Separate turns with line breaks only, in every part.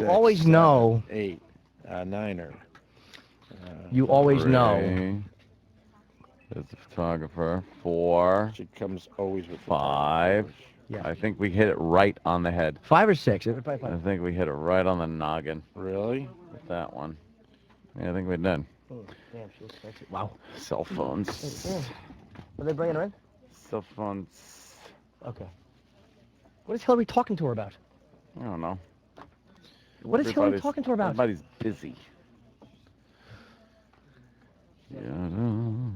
6,
always
7,
know.
8, 9er.
You always
3.
know.
There's the photographer. 4.
She comes always with
5.
Yeah.
I think we hit it right on the head.
5 or 6.
I think we hit it right on the noggin.
Really?
With that one. Yeah, I think we did.
Oh, damn, she looks sexy. Wow.
Cell phones.
Are they bringing her in?
Cell phones.
Okay. What is Hillary talking to her about?
I don't know.
What is Hillary talking to her about?
Everybody's busy.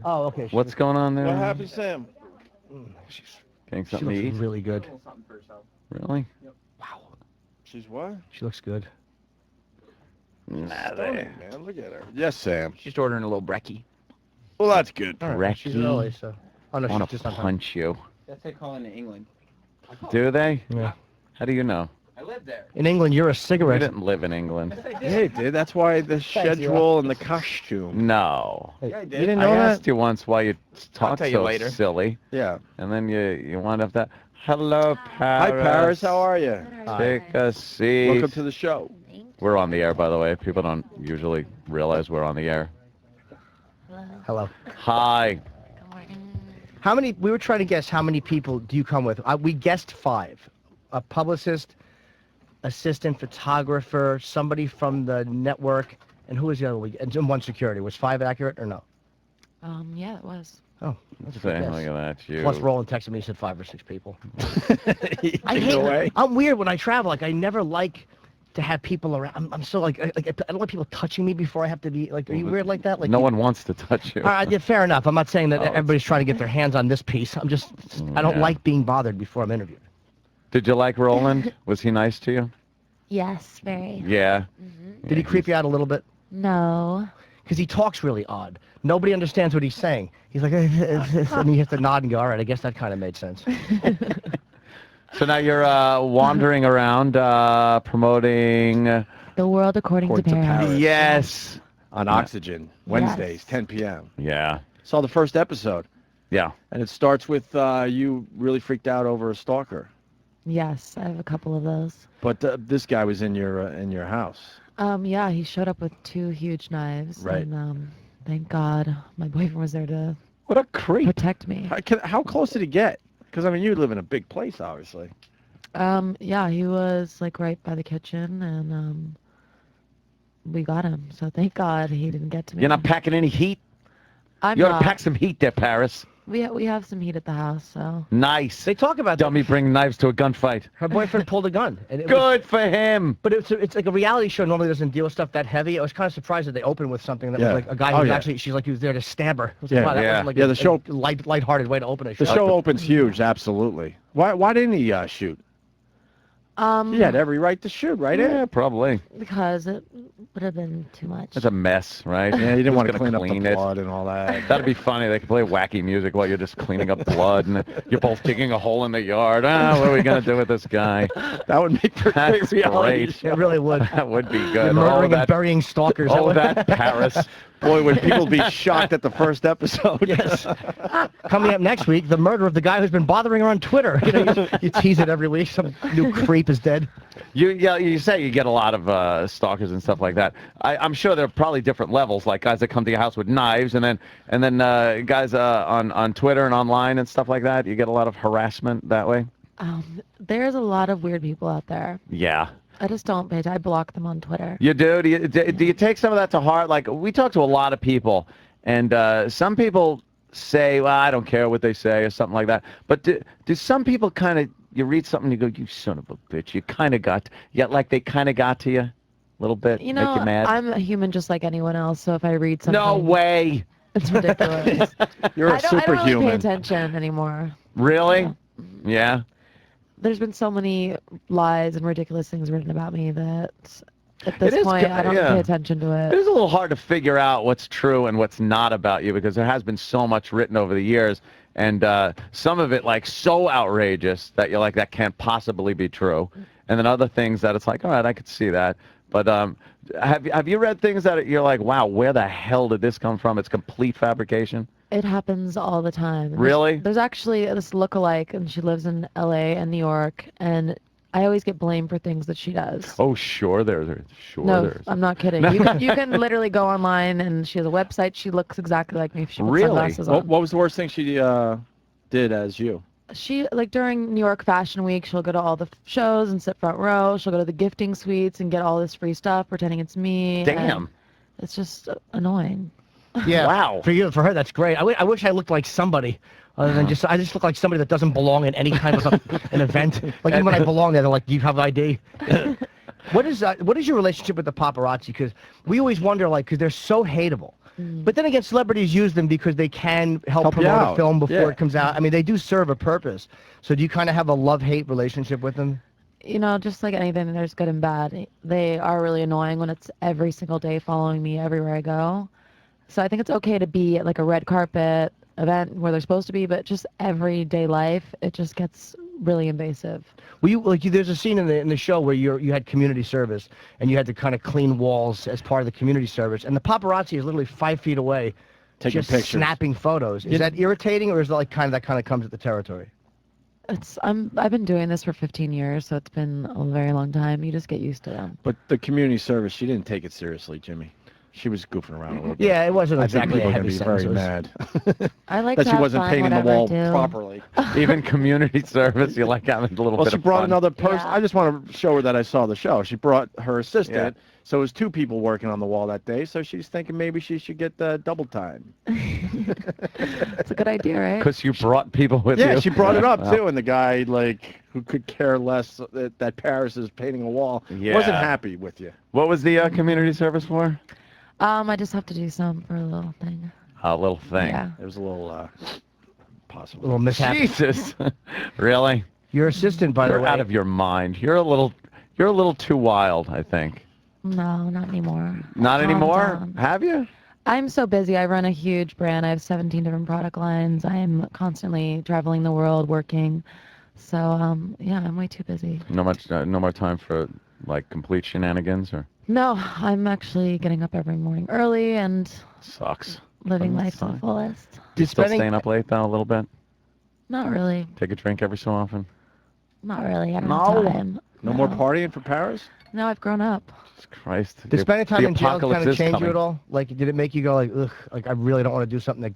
Oh, okay.
What's going on there?
What happened, Sam?
She's,
Getting
she
something to
looks
eat?
really good.
Really?
Wow.
She's what?
She looks good.
Nah,
Stunning, man. Look at her. Yes, Sam.
She's ordering a little brekkie.
Well, that's good.
All right. She's
Brekkie.
early, so. Oh, no,
I want
she's
to
just on time.
punch you.
That's what they call it in England.
Do they?
Yeah.
How do you know?
I live there.
In England, you're a
You
cigarette.
didn't live in England.
Yeah, he did. That's why the schedule and the costume.
No.
Yeah, I
You
did.
didn't
I
know that?
asked you once why you talk
tell you
so
later.
silly,
Yeah.
and then you wound up that. Hello,
Hi,
Paris.
Paris. How are you?
Take a seat.
Welcome to the show.
We're on the air, by the way. People don't usually realize we're on the air.
Hello.
Hi.
How many, we were trying to guess how many people do you come with. We guessed 5. A publicist, assistant photographer, somebody from the network, and who was the other one? And one security. Was 5 accurate or no?
Yeah, it was.
Oh, that's a
Say,
good
look
guess.
at that. You.
Plus, Roland texted me, he said 5 or 6 people. I
No
hate
way.
I'm weird when I travel. Like, I never like to have people around. I'm so like I don't like people touching me before I have to be, like, are you weird like that? Like,
No one wants to touch you.
All right, yeah, fair enough. I'm not saying that
Oh,
everybody's trying to get their hands on this piece. I'm just, I don't
Yeah.
like being bothered before I'm interviewed.
Did you like Roland? Was he nice to you?
Yes, very.
Yeah.
Did he creep you out a little bit?
No.
Because he talks really odd. Nobody understands what he's saying. He's like, and you have to nod and go, all right, I guess that kind of made sense.
So now you're wandering around promoting.
The world according to
According to
Paris.
Paris.
Yes.
On Oxygen, Wednesdays, 10 p.m.
Yeah.
Saw the first episode,
Yeah.
and it starts with you really freaked out over a stalker.
Yes, I have a couple of those.
But this guy was in your house.
Yeah, he showed up with 2 huge knives.
Right.
And thank God my boyfriend was there to
What a creep.
protect me.
How close did he get? Because, I mean, you live in a big place, obviously.
Yeah, he was like right by the kitchen, and we got him. So thank God he didn't get to me.
You're not packing any heat?
I'm
You ought
not.
to pack some heat there, Paris.
We have some heat at the house, so.
Nice.
They talk about
Dummy bring knives to a gunfight.
Her boyfriend pulled a gun. And it was,
Good for him.
but it's like a reality show normally doesn't deal with stuff that heavy. I was kind of surprised that they opened with something that
Yeah.
was like a guy
Oh,
who was
yeah.
actually, she's like, he was there to stab her. I was
Yeah.
like, wow, that
Yeah.
wasn't like
Yeah, the show-
a lighthearted way to open a show.
The show opens huge, absolutely. Why didn't he shoot? He had every right to shoot, right?
Yeah, probably.
Because it would have been too much.
It's a mess, right?
Yeah, you didn't
Who's
want to
gonna
clean up the
it?
blood and all that.
That'd be funny. They could play wacky music while you're just cleaning up blood, and you're both digging a hole in the yard. What are we gonna do with this guy?
That would make for great
That's
reality.
great.
It really would.
That would be
You're
good.
murdering
Oh,
and burying stalkers.
oh,
would-
that Paris.
Boy, would people be shocked at the first episode.
Yes. Coming up next week, the murder of the guy who's been bothering her on Twitter. You know, you tease it every week. Some new creep is dead.
You say you get a lot of stalkers and stuff like that. I'm sure there are probably different levels, like guys that come to your house with knives, and then guys on Twitter and online and stuff like that. You get a lot of harassment that way.
There's a lot of weird people out there.
Yeah.
I just don't pay. I block them on Twitter.
You do? Do you take some of that to heart? Like, we talk to a lot of people, and some people say, well, I don't care what they say or something like that. But do some people kind of, you read something and you go, you son of a bitch, you kind of got, yet like they kind of got to you a little bit,
You know,
make you mad?
I'm a human just like anyone else, so if I read something...
No way.
It's ridiculous.
You're a
I don't really pay
superhuman.
attention anymore.
Really? Yeah.
There's been so many lies and ridiculous things written about me that at this
It is
point
ki-
I don't
yeah.
pay attention to
It
it.
is a little hard to figure out what's true and what's not about you, because there has been so much written over the years, and some of it like so outrageous that you're like, that can't possibly be true, and then other things that it's like, all right, I could see that. But have you read things that you're like, wow, where the hell did this come from? It's complete fabrication.
It happens all the time.
Really?
There's actually this lookalike, and she lives in LA and New York, and I always get blamed for things that she does.
Oh, sure, there's.
No, I'm not kidding. You can literally go online and she has a website. She looks exactly like me if she puts
Really?
sunglasses on.
What was the worst thing she did as you?
She, like, during New York Fashion Week, she'll go to all the shows and sit front row. She'll go to the gifting suites and get all this free stuff, pretending it's me.
Damn.
It's just annoying.
Yeah.
Wow.
For her, that's great. I wish I looked like somebody. Other than I just look like somebody that doesn't belong in any kind of an event. Like even when I belong there, they're like, "Do you have ID?" What is your relationship with the paparazzi? Because we always wonder, like, because they're so hateable. But then again, celebrities use them because they can help
Help you
promote a
out.
film before
Yeah.
it comes out. I mean, they do serve a purpose. So do you kind of have a love-hate relationship with them?
You know, just like anything, there's good and bad. They are really annoying when it's every single day following me everywhere I go. So I think it's okay to be at like a red carpet event where they're supposed to be, but just everyday life, it just gets really invasive.
Well, there's a scene in the show where you had community service and you had to kind of clean walls as part of the community service, and the paparazzi is literally 5 feet away,
Taking
just
pictures.
snapping photos. Is that irritating, or is that kind of comes with the territory?
I've been doing this for 15 years, so it's been a very long time. You just get used to them.
But the community service, she didn't take it seriously, Jimmy. She was goofing around a little bit.
Yeah, it wasn't
I think
exactly
people
a
are going
heavy
to be very
sentence.
mad
I like
that
to
she
have
wasn't
fun,
painting the
whatever I
wall
do.
properly.
Even community service, you like having a little
Well,
bit
she
of
brought
fun.
another person.
Yeah.
I just want to show her that I saw the show. She brought her assistant, so it was 2 people working on the wall that day. So she's thinking maybe she should get double time.
It's a good idea, right?
Because you brought people with you.
Yeah, she brought it up
Wow.
too, and the guy who could care less that Paris is painting a wall wasn't
Yeah.
happy with you.
What was the community service for?
I just have to do some for a little thing.
A little thing.
Yeah.
It was a little
A
possible.
little mishap.
Jesus. Really?
Your assistant, by the
You're
way.
out of your mind. You're a little too wild, I think.
No, not anymore.
Not
Calm
anymore?
down.
Have you?
I'm so busy. I run a huge brand. I have 17 different product lines. I'm constantly traveling the world, working. So, yeah, I'm way too busy.
No more time for like complete shenanigans or
No, I'm actually getting up every morning early and
sucks.
living
That's
life to the
fine.
fullest.
Did
Still
spending-
staying up late though a little bit?
Not really.
Take a drink every so often?
Not really. I don't
No.
have time.
No more partying for Paris?
No, I've grown up.
Jesus Christ.
Did spending time
the
in jail kind
apocalypse
of
is
change you
coming.
at all? Like, did it make you go like, ugh, like I really don't want to do something that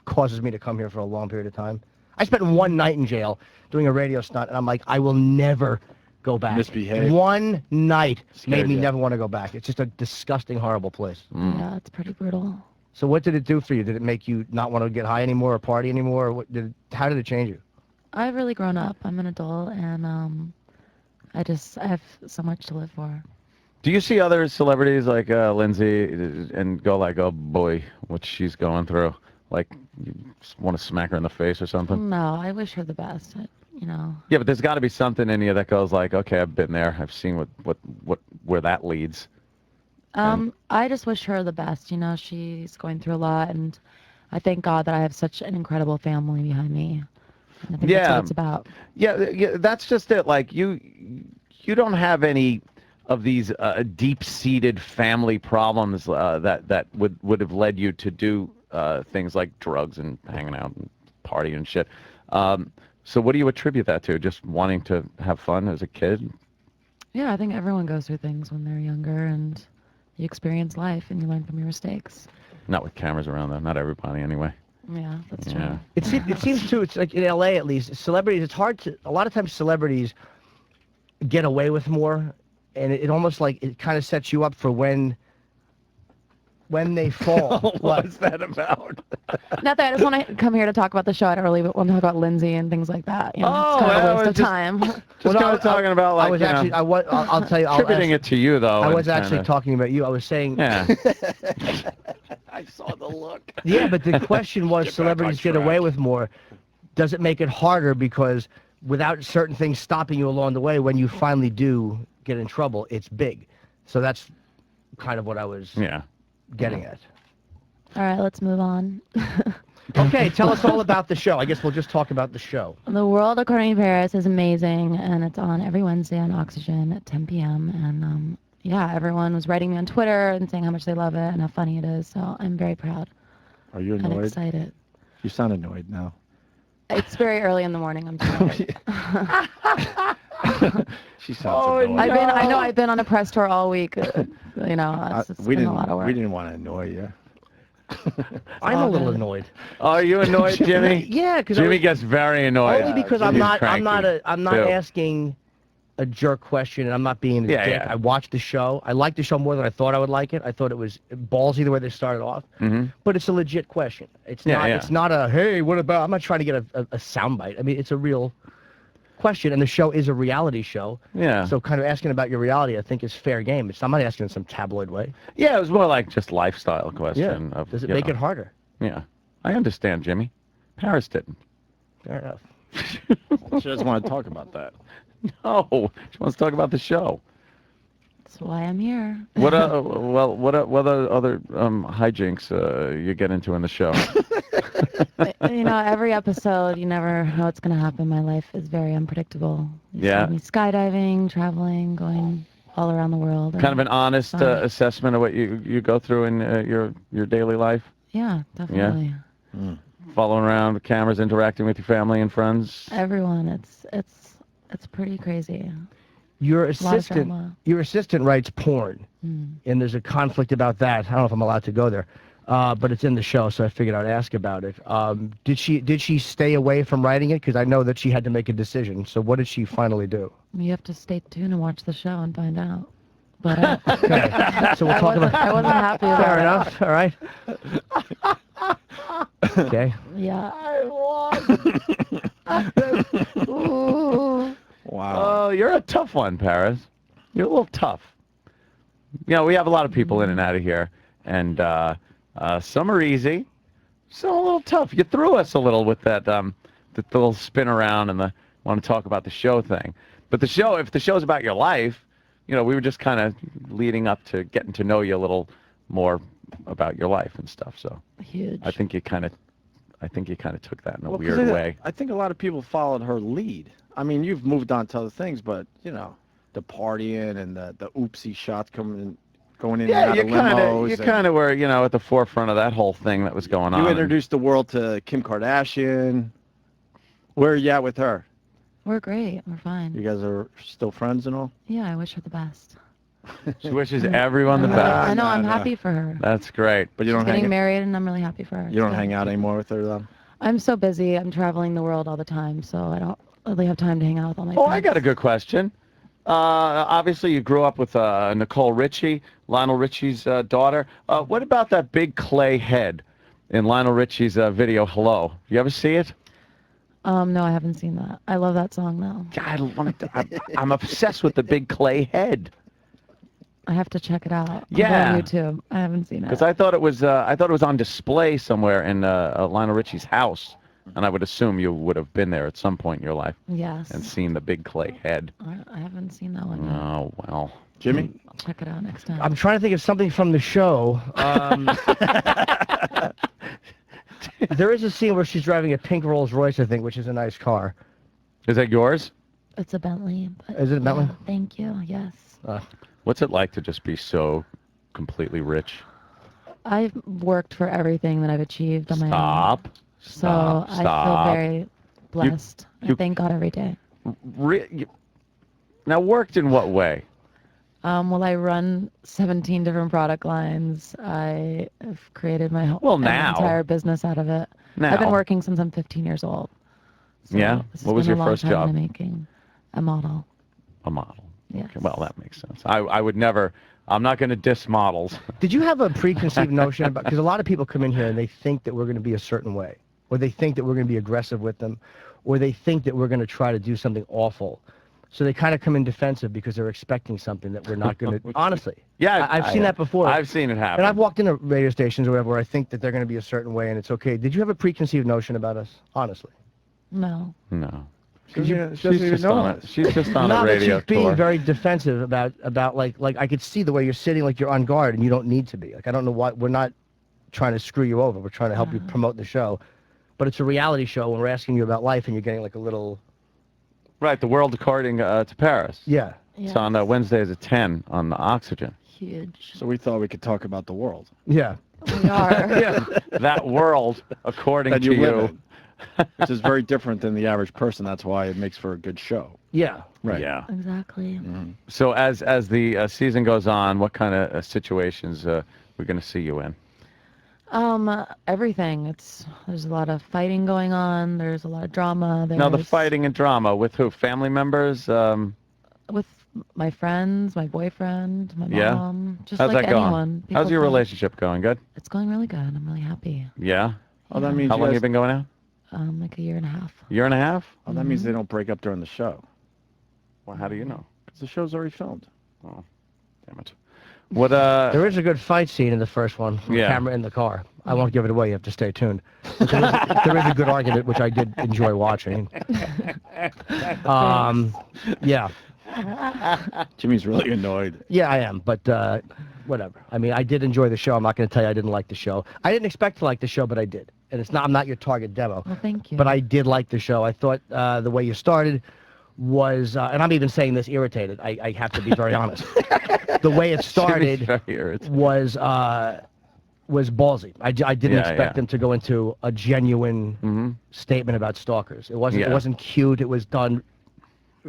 causes me to come here for a long period of time? I spent one night in jail doing a radio stunt, and I'm like, I will never go back.
Misbehave.
One night made
Scared
me
you.
never want to go back. It's just a disgusting, horrible place.
Yeah, it's pretty brutal.
So what did it do for you? Did it make you not want to get high anymore or party anymore? Or how did it change you?
I've really grown up. I'm an adult, and I have so much to live for.
Do you see other celebrities like Lindsay and go like, oh boy, what she's going through? Like, you just want to smack her in the face or something?
No, I wish her the best. You know.
Yeah, but there's got to be something in you that goes like, okay, I've been there. I've seen where that leads.
I just wish her the best. You know, she's going through a lot, and I thank God that I have such an incredible family behind me. And I think that's
Yeah.
what it's about.
Yeah, that's just it. Like you don't have any of these deep-seated family problems that would have led you to do things like drugs and hanging out and partying and shit. So what do you attribute that to? Just wanting to have fun as a kid?
Yeah, I think everyone goes through things when they're younger, and you experience life, and you learn from your mistakes.
Not with cameras around, though. Not everybody, anyway.
Yeah, that's
Yeah.
true.
It seems too. It's like in LA at least. Celebrities. It's hard to. A lot of times, celebrities get away with more, and it almost like it kind of sets you up for when they fall.
What's that about?
Not that I just want to come here to talk about the show. I don't really want to talk about Lindsay and things like that. You know,
Oh,
it's kind of
I
a waste
was
of
just-
time.
Just
Well, no,
kind of talking about like,
I was
you know,
actually. I'll tell you.
attributing it to you, though.
I
and
was actually
kinda-
talking about you. I was saying.
Yeah.
I saw the look.
Yeah, but the question was,
Get back
celebrities
on
get away
track.
with more. Does it make it harder because without certain things stopping you along the way, when you finally do get in trouble, it's big. So that's kind of what I was
Yeah.
getting at.
All right, let's move on.
Okay, tell us all about the show. I guess we'll just talk about the show.
The World According to Paris is amazing, and it's on every Wednesday on Oxygen at 10 p.m. And yeah, everyone was writing me on Twitter and saying how much they love it and how funny it is. So I'm very proud
Are you
and
annoyed?
excited.
You sound annoyed now.
It's very early in the morning. I'm tired.
She sounds annoyed.
I've been on a press tour all week. You know, it's
we
been
didn't.
a lot of work.
We didn't want to annoy you.
I'm a
all
little
good.
annoyed.
Are you annoyed, Jimmy?
Yeah, because
Jimmy gets very annoyed.
only because I'm
Jimmy's
not
cranky, too.
asking a jerk question, and I'm not being a
Yeah,
dick.
yeah.
I watched the show. I liked the show more than I thought I would like it. I thought it was ballsy the way they started off, but it's a legit question. It's
Yeah,
not.
yeah.
It's not a hey, what about? I'm not trying to get a soundbite. I mean, it's a real question, and the show is a reality show.
Yeah.
So kind of asking about your reality, I think, is fair game. I'm not asking in some tabloid way.
Yeah, it was more like just lifestyle question. Of,
Does it
you
make
know.
it harder?
Yeah. I understand, Jimmy. Paris didn't.
Fair enough.
She doesn't want to talk about that.
No, she wants to talk about the show.
That's why I'm here.
What what other hijinks you get into in the show?
You know, every episode, you never know what's going to happen. My life is very unpredictable. You
Yeah.
see me skydiving, traveling, going all around the world.
Kind of an honest
fun.
assessment of what you go through in your daily life.
Yeah, definitely.
Following around with cameras, interacting with your family and friends.
Everyone, it's pretty crazy.
Your
lot of
assistant,
drama.
your assistant writes porn, and there's a conflict about that. I don't know if I'm allowed to go there, but it's in the show, so I figured I'd ask about it. Did she stay away from writing it? Because I know that she had to make a decision. So what did she finally do?
You have to stay tuned and watch the show and find out. But
Okay, so we'll talk about.
I wasn't happy about
Fair
it.
enough. All right. Okay.
Yeah.
Wow.
Oh, you're a tough one, Paris. You're a little tough. You know, we have a lot of people in and out of here, and some are easy, some a little tough. You threw us a little with that the little spin around and the want to talk about the show thing. But the show, if the show's about your life, you know, we were just kind of leading up to getting to know you a little more about your life and stuff. So
Huge.
I think you kind of took that in a
Well, 'cause
weird way.
I think a lot of people followed her lead. I mean, you've moved on to other things, but you know, the partying and the oopsie shots going in and
Yeah,
out
you
of limos.
you
and
kind of were, you know, at the forefront of that whole thing that was going on.
You introduced the world to Kim Kardashian. Where are you at with her?
We're great. We're fine.
You guys are still friends and all?
Yeah, I wish her the best.
She wishes everyone the best.
I know. I'm
no.
happy for her.
That's great.
But you
She's
don't
getting
hang.
married, and I'm really happy for her.
You don't
It's
hang
good.
out anymore with her though.
I'm so busy. I'm traveling the world all the time, so I don't really have time to hang out with all my
Oh,
friends.
I got a good question. Obviously, you grew up with Nicole Richie, Lionel Richie's daughter. What about that big clay head in Lionel Richie's video, Hello? You ever see it?
No, I haven't seen that. I love that song, though.
I'm obsessed with the big clay head.
I have to check it out. I'll go
Yeah.
on YouTube. I haven't seen it.
Because I thought it was on display somewhere in Lionel Richie's house, and I would assume you would have been there at some point in your life
Yes.
and seen the big clay head.
I haven't seen that one yet.
Oh well.
Jimmy?
I'll check it out next time.
I'm trying to think of something from the show. There is a scene where she's driving a pink Rolls Royce, I think, which is a nice car.
Is that yours?
It's a Bentley. But
Is it a Bentley?
yeah, thank you. Yes.
What's it like to just be so completely rich?
I've worked for everything that I've achieved on my own.
Stop.
So
Stop.
I
Stop.
feel very blessed.
you-
I thank God every day.
Now, worked in what way?
Well, I run 17 different product lines. I have created my whole
now.
entire business out of it.
Now.
I've been working since I'm 15 years old. So
Yeah?
this has
What was
been
your
a long
first
time
job?
in the making. A model.
A model.
Yes.
Okay, well, that makes sense. I would never. I'm not going to diss models.
Did you have a preconceived notion about, because a lot of people come in here and they think that we're going to be a certain way, or they think that we're going to be aggressive with them, or they think that we're going to try to do something awful. So they kind of come in defensive because they're expecting something that we're not going to, honestly.
Yeah,
I've seen that before.
I've seen it happen.
And I've walked into radio stations or whatever where I think that they're going to be a certain way and it's okay. Did you have a preconceived notion about us, honestly?
No.
No.
She's
She's just on
Not
a
that
radio
she's being
tour.
very defensive about like I could see the way you're sitting like you're on guard and you don't need to be. Like I don't know why we're not trying to screw you over. We're trying to help you promote the show. But it's a reality show when we're asking you about life and you're getting like a little
Right, the world according to Paris.
yeah.
It's on Wednesdays at 10 on the Oxygen.
Huge.
So we thought we could talk about the world.
Yeah.
We are.
That world according
That
to
you live
you.
which is very different than the average person. That's why it makes for a good show.
Yeah.
Right.
Yeah.
Exactly.
So as the season goes on, what kind of situations we're going to see you in?
Everything. There's a lot of fighting going on. There's a lot of drama.
Now the
there's-
fighting and drama with who? Family members?
with my friends, my boyfriend, my
Yeah?
mom, just
How's
like
that going?
anyone.
How's
People
your
fight.
relationship going? Good.
It's going really good. I'm really happy.
Yeah.
Oh, that
Yeah.
means
How
you
long
guys-
you been going out?
Like a year and a half.
Year and a half?
Oh, that means they don't break up during the show.
Well, how do you know?
Because the show's already filmed.
Oh, damn it. What
There is a good fight scene in the first one. With
Yeah.
Camera in the car. I won't give it away. You have to stay tuned. There is a good argument, which I did enjoy watching. Yeah.
Jimmy's really annoyed.
Yeah, I am, but whatever. I mean, I did enjoy the show. I'm not going to tell you I didn't like the show. I didn't expect to like the show, but I did. And I'm not your target demo.
Well, thank you.
But I did like the show. I thought the way you started was, and I'm even saying this irritated. I have to be very honest. The way it started
Very irritating.
was ballsy. I didn't
Yeah,
expect
yeah.
them to go into a genuine statement about stalkers. It wasn't. It
Yeah.
wasn't cute. It was done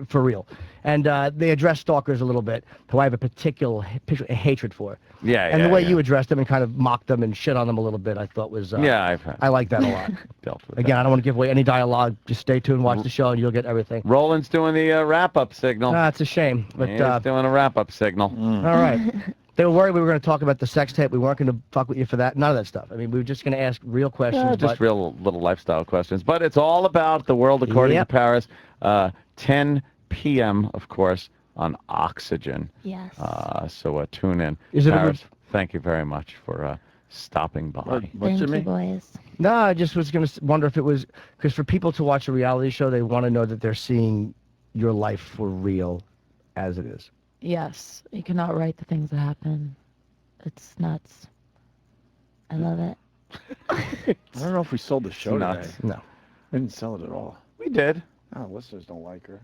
for real. And they addressed stalkers a little bit, who I have a particular hatred for.
Yeah,
And
yeah,
the way
yeah.
you addressed them and kind of mocked them and shit on them a little bit, I thought was.
Yeah, I've
I like that a lot.
dealt with
Again, I don't want to give away any dialogue. Just stay tuned, watch the show, and you'll get everything.
that. Roland's doing the wrap-up signal.
It's a shame, but
He's doing a wrap-up signal.
all right. They were worried we were going to talk about the sex tape. We weren't going to fuck with you for that. None of that stuff. I mean, we were just going to ask real questions.
Yeah, just
but
real little lifestyle questions. But it's all about the world according
Yep.
to Paris. 10 p.m., of course, on Oxygen.
Yes.
So tune in.
Is it a
Paris,
good-
thank you very much for stopping by.
What,
Thank
Jimmy?
you, boys.
No, I just was going to wonder if it was because for people to watch a reality show, they want to know that they're seeing your life for real as it is.
Yes. You cannot write the things that happen. It's nuts. I love it.
I don't know if we sold the show
Nuts.
today.
No.
We didn't sell it at all.
We did.
Oh, listeners don't like her.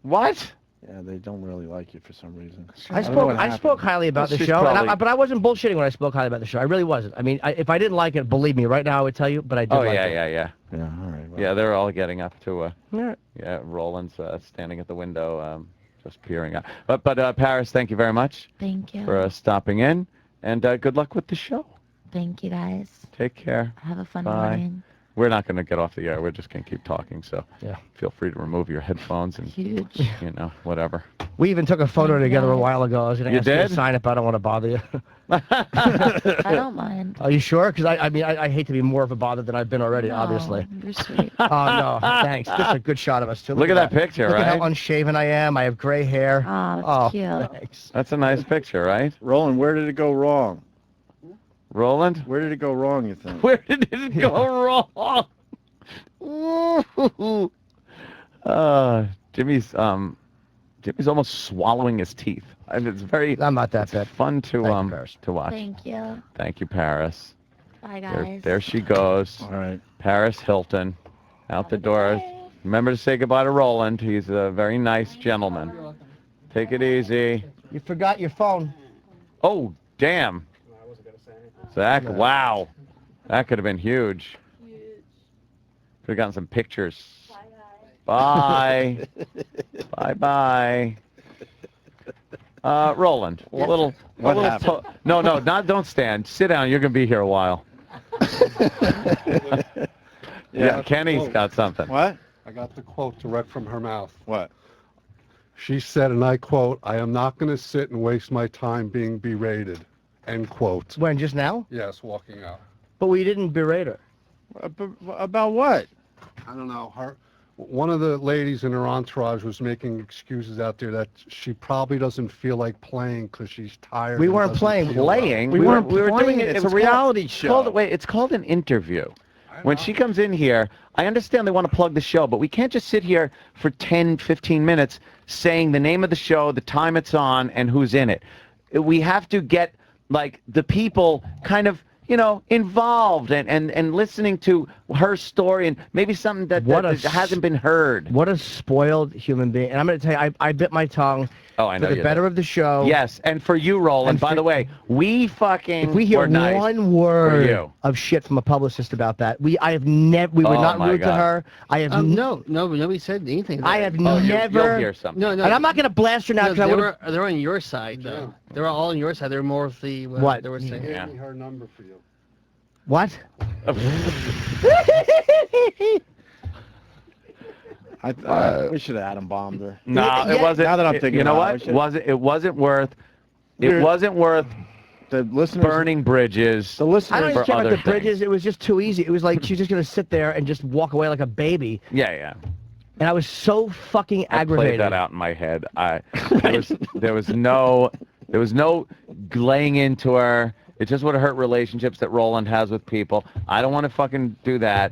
What?
Yeah, they don't really like you for some reason.
I
don't know
spoke.
what
I spoke
happened.
highly about the
She's
show,
probably-
but I wasn't bullshitting when I spoke highly about the show. I really wasn't. I mean, if I didn't like it, believe me, right now I would tell you. But I did.
Oh,
like
yeah,
it.
yeah, yeah.
Yeah, all right. Well,
Yeah, they're all getting up to,
Yeah.
yeah, Roland's standing at the window, just peering out. But Paris, thank you very much
Thank you.
for stopping in, and good luck with the show.
Thank you, guys.
Take care.
Have a fun
Bye.
morning.
We're not going to get off the air. We're just going to keep talking. So
Yeah.
feel free to remove your headphones and,
Huge.
you know, whatever.
We even took a photo
Thank you,
together a
guys.
while ago. I was going to
You
ask you to
did?
sign it, but I don't want to bother you.
I don't mind.
Are you sure? Because I mean, I hate to be more of a bother than I've been already.
No,
Obviously.
You're sweet.
Oh no, thanks. This is a good shot of us too.
Look at that picture,
Look at
right?
how unshaven I am. I have gray hair.
Aw, that's cute.
Thanks.
That's a nice picture, right?
Roland, where did it go wrong?
Roland?
Where did it go wrong, you think?
Where did it go wrong? Ooh. Jimmy's almost swallowing his teeth. And it's very
I'm not that bad.
fun to
Thank you, Paris.
to watch.
Thank you.
Thank you, Paris.
Bye,
There,
guys.
there she goes.
All right.
Paris Hilton, out the door. Remember to say goodbye to Roland. He's a very nice gentleman. Take it easy.
You forgot your phone.
Oh, damn. Zach, wow. That could have been huge. Could have gotten some pictures. Bye. Bye-bye. Roland, a little...
What
a little
happened?
no, don't stand. Sit down. You're going to be here a while. Yeah, Kenny's got something.
What?
I got the quote direct from her mouth.
What?
She said, and I quote, "I am not going to sit and waste my time being berated." End quote.
When, just now?
Yes, walking out.
But we didn't berate her.
About what?
I don't know. One of the ladies in her entourage was making excuses out there that she probably doesn't feel like playing because she's tired.
We
and
weren't
doesn't
playing.
feel well.
Playing?
We weren't
we were
playing
doing
it.
it.
It's
was
a reality show.
Wait, it's called an interview.
I
When
know.
she comes in here, I understand they want to plug the show, but we can't just sit here for 10, 15 minutes saying the name of the show, the time it's on, and who's in it. We have to get, like, the people kind of, you know, involved and listening to her story and maybe something that hasn't been heard.
What a spoiled human being. And I'm going to tell you, I bit my tongue
Oh, I know.
for the better of the show.
Yes, and for you, Roland.
And
by the way, we fucking
if we hear
were nice
one
for
word
you.
of shit from a publicist about that, we were not
my
rude to
God.
her. I have
no, nobody said anything.
I have
You'll
never.
hear something.
No, no.
And I'm not going to blast her now because
they were on your side though. They were all on your side. They were more of the
What?
they were saying.
Give
Yeah.
me her number for you.
What?
We should have atom bombed her.
No,
Yeah,
it wasn't.
now that I'm thinking
you know
about it,
what?
we
It wasn't worth. It
We're-
wasn't worth
The listeners,
burning bridges.
the
I
listeners.
don't
for
even care about
other
the bridges. It was just too easy. It was like she's just going to sit there and just walk away like a baby.
Yeah, yeah.
And I was so fucking
I
aggravated.
played that out in my head. There was no laying into her. It just would have hurt relationships that Roland has with people. I don't want to fucking do that.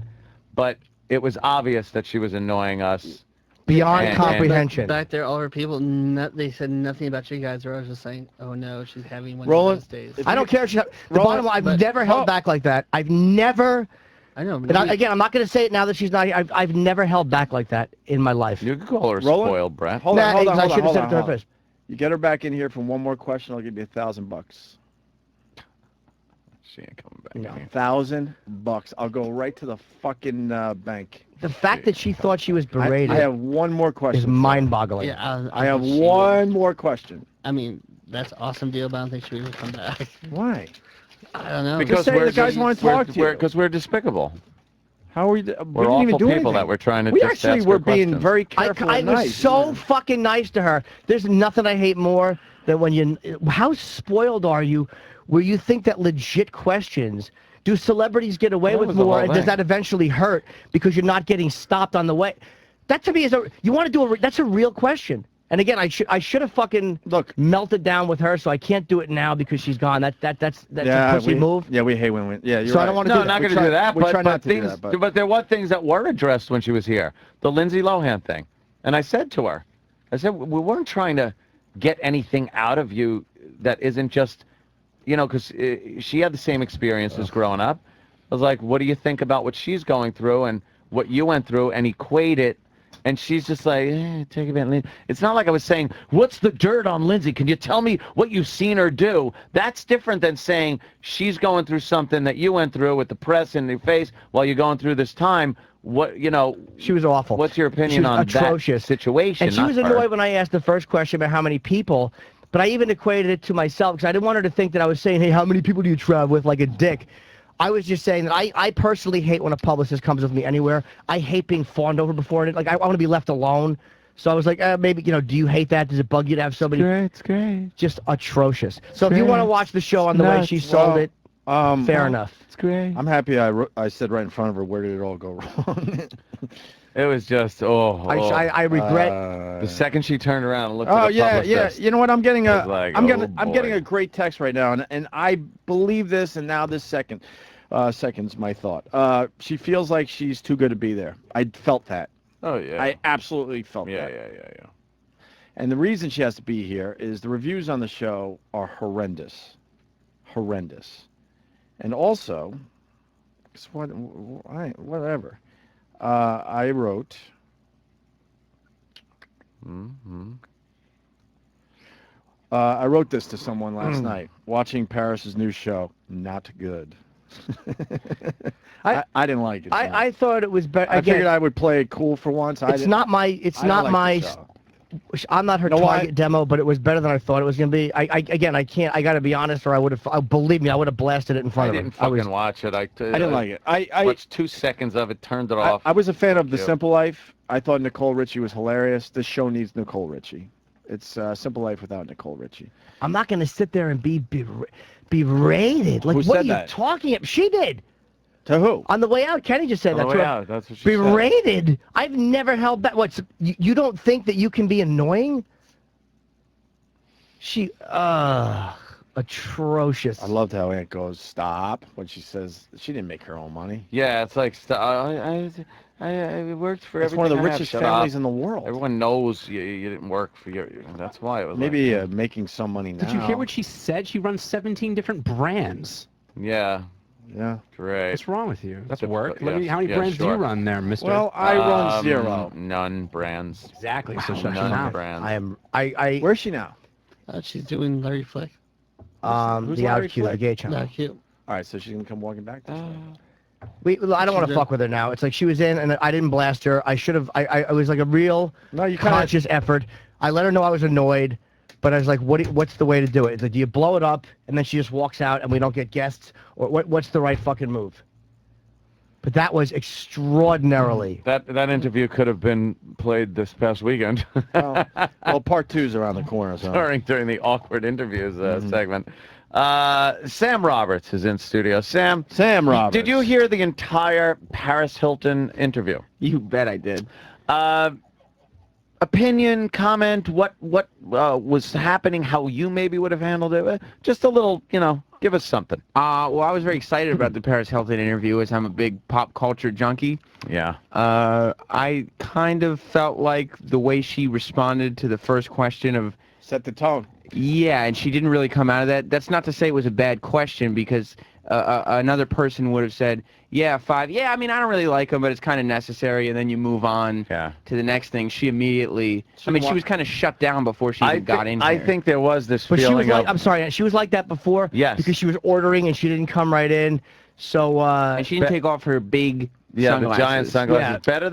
But it was obvious that she was annoying us.
Beyond
And-
comprehension.
Back there, all her people, they said nothing about you guys. Or I was just saying, oh no, she's having one
Roland,
of those days.
if
I don't care. The
Roland,
bottom line, I've
but-
never held back like that. I've never.
I know.
And again, I'm not going to say it now that she's not here. I've never held back like that in my life.
You could call her
Roland?
spoiled, Brett.
Hold on, hold on,
I
hold on,
should have
hold
said
on,
it to her
hold on.
first.
You get her back in here for one more question, I'll give you $1,000.
She ain't coming back.
No.
in here.
$1,000. I'll go right to the fucking bank.
The fact that she thought she was berated
I have one more question.
is mind-boggling.
Yeah,
I have one more question.
I mean, that's awesome deal, but I don't think she would come back.
Why?
I don't know.
Because
say
we're
the guys wanna talk to you.
Because we're despicable.
How are we?
We're
we didn't
awful
even do
people
anything.
that we're trying to
We
just
actually
ask
were
her
being
questions.
very careful
I
and
was
nice.
so fucking nice to her. There's nothing I hate more than when you. How spoiled are you, where you think that legit questions? Do celebrities get away
That
with
was the
more,
whole
and does
thing.
that eventually hurt because you're not getting stopped on the way? That to me is a. You want to do a? That's a real question. And again, I should have fucking melted down with her, so I can't do it now because she's gone. That's a pussy move.
Yeah, we hate when we. Yeah, you're
So I
right.
don't wanna
No,
do
not
that.
going to do that.
we
But,
try not to do
things,
that,
but there were things that were addressed when she was here. The Lindsay Lohan thing, and I said to her, I said we weren't trying to get anything out of you that isn't just, because she had the same experiences growing up. I was like, what do you think about what she's going through and what you went through, and equate it. And she's just like, take a bit. It's not like I was saying, what's the dirt on Lindsay? Can you tell me what you've seen her do? That's different than saying she's going through something that you went through with the press in your face while you're going through this time.
She was awful.
What's your opinion
She was
on
atrocious.
that situation?
And she was annoyed when I asked the first question about how many people, but I even equated it to myself because I didn't want her to think that I was saying, hey, how many people do you travel with, like a dick. I was just saying that I personally hate when a publicist comes with me anywhere. I hate being fawned over before it. Like, I want to be left alone. So I was like, maybe, do you hate that? Does it bug you to have somebody?
It's great.
Just atrocious. So if you want to watch the show on the way she sold it, fair enough.
It's great.
I'm happy I said right in front of her, where did it all go wrong?
It was just,
I regret.
the second she turned around and looked
Oh
at the
yeah.
publicist.
You know what? I'm getting
was like,
I'm
oh,
getting
boy.
a great text right now, and I believe this. And now this second's my thought. She feels like she's too good to be there. I felt that.
Oh, yeah.
I absolutely felt
yeah,
that.
yeah.
And the reason she has to be here is the reviews on the show are horrendous. And also, whatever. I wrote. I wrote this to someone last night. Watching Paris's new show, not good. I didn't like it.
I thought it was better.
I figured I would play it cool for once.
It's not my. I'm not her target demo, but it was better than I thought it was going to be. I got to be honest, or I would have. Believe me, I would have blasted it in front
I
of her.
didn't fucking watch it. I
didn't like it. I
watched 2 seconds of it, turned it off.
I was a fan of The Simple Life. I thought Nicole Richie was hilarious. This show needs Nicole Richie. It's Simple Life without Nicole Richie.
I'm not going to sit there and be berated. Like,
Who
what
said
are you
that?
talking about? She did.
To who?
On the way out, Kenny just said
On the
that's
way
what.
out, that's what she said.
Berated? I've never held back. What? You don't think that you can be annoying? Atrocious.
I loved how Aunt goes, stop, when she says she didn't make her own money.
Yeah, it's like I worked for.
It's one of the
everything I have.
richest
Shut
families
up.
in the world.
Everyone knows you didn't work for your. That's why it was.
Maybe
like,
making some money now.
Did you hear what she said? She runs 17 different brands.
Yeah.
Yeah.
Great.
What's wrong with you? That's
The-
work.
yes,
How many
yes,
brands do
sure.
you run there, mister?
Well, I run 0.
None brands.
Exactly. So shut your
None
mouth.
brands.
Where's she now?
She's doing Larry Flick.
Who's
the
Larry
Out Q, the
Flick?
gay channel.
Not cute.
All right, so she's gonna come walking back. This way.
I don't want to
did.
fuck with her now. It's like she was in, and I didn't blast her. I should have. I was like a real
No, you kinda-
conscious effort. I let her know I was annoyed, but I was like, what's the way to do it? It's like, do you blow it up, and then she just walks out, and we don't get guests, or what's the right fucking move? But that was extraordinarily.
That interview could have been played this past weekend.
Well, part 2's around the corner. So.
during the awkward interviews segment. Sam Roberts is in studio. Sam
Roberts.
Did you hear the entire Paris Hilton interview?
You bet I did.
Opinion, comment, what was happening, how you maybe would have handled it? Just a little, give us something.
Well, I was very excited about the Paris Hilton interview as I'm a big pop culture junkie.
Yeah.
I kind of felt like the way she responded to the first question of,
Set the tone.
yeah, and she didn't really come out of that. That's not to say it was a bad question because another person would have said, yeah, 5. Yeah, I mean, I don't really like him, but it's kind of necessary, and then you move on to the next thing. She immediately, she was kind of shut down before she even got in here.
I think there was this
But she
feeling
was like,
of,
I'm sorry, she was like that before.
Yes.
Because she was ordering and she didn't come right in. So
and she didn't take off her big sunglasses.
the giant sunglasses.
Yeah.
Better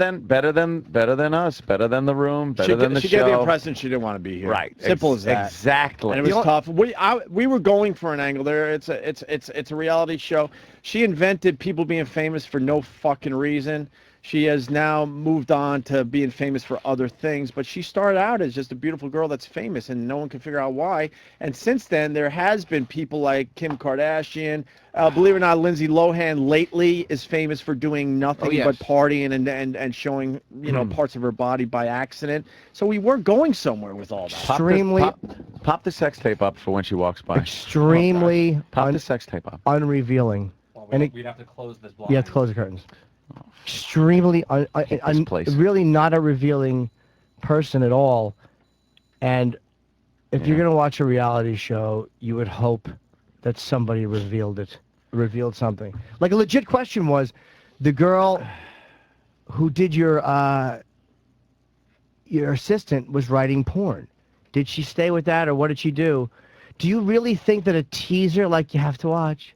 than us, better than the room, better than the
she
show.
gave the impression she didn't want to be here.
Right.
Simple as that.
Exactly.
And it was tough. We were going for an angle there. It's a reality show. She invented people being famous for no fucking reason. She has now moved on to being famous for other things, but she started out as just a beautiful girl that's famous, and no one can figure out why. And since then, there has been people like Kim Kardashian. Believe it or not, Lindsay Lohan lately is famous for doing nothing but partying and showing parts of her body by accident. So we were going somewhere with all that.
extremely,
Pop the sex tape up for when she walks by.
extremely
Pop the sex tape up.
unrevealing. And
we'd have to close this block.
you have to close the curtains. Extremely,
place.
really not a revealing person at all. And if you're gonna watch a reality show, you would hope that somebody revealed something. Like a legit question was, the girl who did your assistant was writing porn. Did she stay with that, or what did she do? Do you really think that a teaser like you have to watch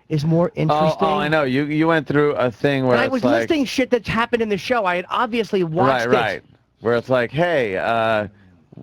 is more interesting?
Oh, I know. You went through a thing where
And I
it's
was
like,
listing shit that's happened in the show. I had obviously watched
right, where it's like, hey,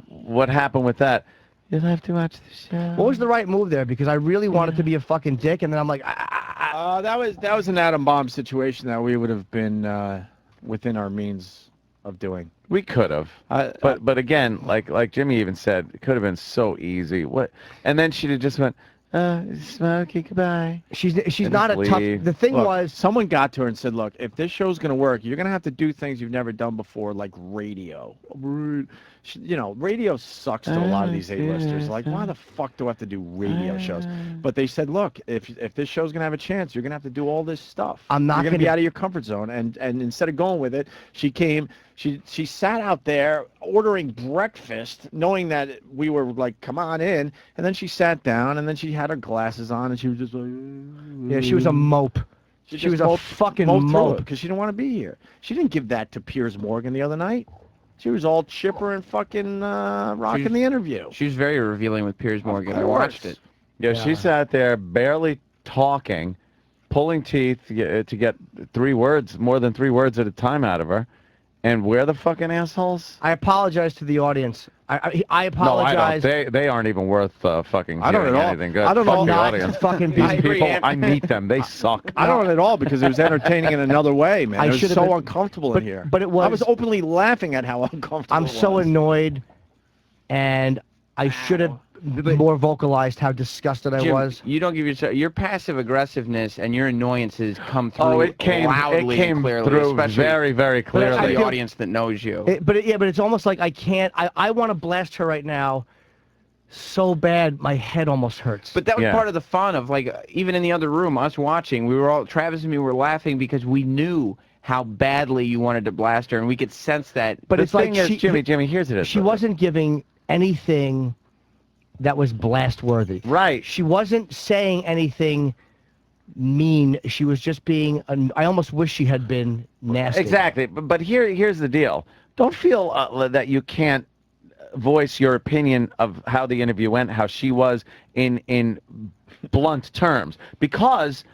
what happened with that? You'll have to watch the show.
What was the right move there? Because I really wanted to be a fucking dick, and then I'm like,
That was an atom bomb situation that we would have been within our means of doing.
We could have, but again, like Jimmy even said, it could have been so easy. What? And then she'd have just went, Smokey, goodbye.
she's
And
not a
just
tough.
leave.
The thing
Look,
was,
someone got to her and said, look, if this show's going to work, you're going to have to do things you've never done before, like radio. Radio sucks to a lot of these A-listers. Like, why the fuck do I have to do radio shows? But they said, look, if this show's going to have a chance, you're going to have to do all this stuff.
I'm not
You're going to be
gonna-
out of your comfort zone. And instead of going with it, she came, she sat out there ordering breakfast, knowing that we were like, come on in. And then she sat down, and then she had her glasses on, and she was just like...
yeah, she was a mope. She
just
was a fucking
moped through it
mope.
because she didn't want to be here. She didn't give that to Piers Morgan the other night. She was all chipper and fucking rocking the interview.
She was very revealing with Piers Morgan. I watched it.
Yeah, she sat there barely talking, pulling teeth to get more than 3 words at a time out of her. And we're the fucking assholes?
I apologize to the audience. I apologize.
No, I don't. They aren't even worth fucking
I don't
hearing
at all.
anything good.
I don't
Fuck
know.
the
Not
audience.
fucking
These
be.
people, I meet them. They suck.
I don't at all because it was entertaining in another way, man.
I
It was
should've
so
been-
uncomfortable
but-
in here.
but it
I was
was-
openly laughing at how uncomfortable
I'm
it
so
was.
annoyed, and I should have more vocalized how disgusted I
Jim,
was.
you don't give your passive aggressiveness and your annoyances come through
Oh, it came
loudly and clearly,
through
especially
very, very
to
clearly.
I
the
feel-
audience that knows you.
But it's almost like I can't. I want to blast her right now, so bad my head almost hurts.
But that was
Yeah.
part of the fun of, like, even in the other room, us watching, we were all, Travis and me were laughing because we knew how badly you wanted to blast her, and we could sense that.
But
The
it's like
thing is, Jimmy, here's it.
she wasn't giving anything that was blast worthy.
Right.
She wasn't saying anything mean. She was just being. I almost wish she had been nasty.
Exactly. But here's the deal. Don't feel that you can't voice your opinion of how the interview went, how she was in blunt terms, because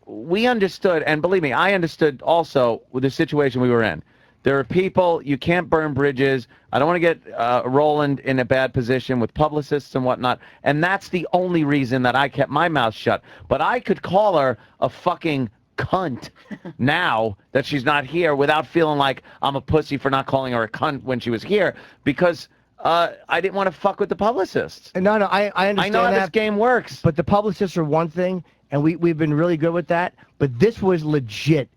we understood, and believe me, I understood also with the situation we were in. There are people, you can't burn bridges. I don't want to get Roland in a bad position with publicists and whatnot, and that's the only reason that I kept my mouth shut. But I could call her a fucking cunt now that she's not here without feeling like I'm a pussy for not calling her a cunt when she was here, because I didn't want to fuck with the publicists.
No, I understand
I know how this game works.
But the publicists are one thing, and we've been really good with that. But this was legit.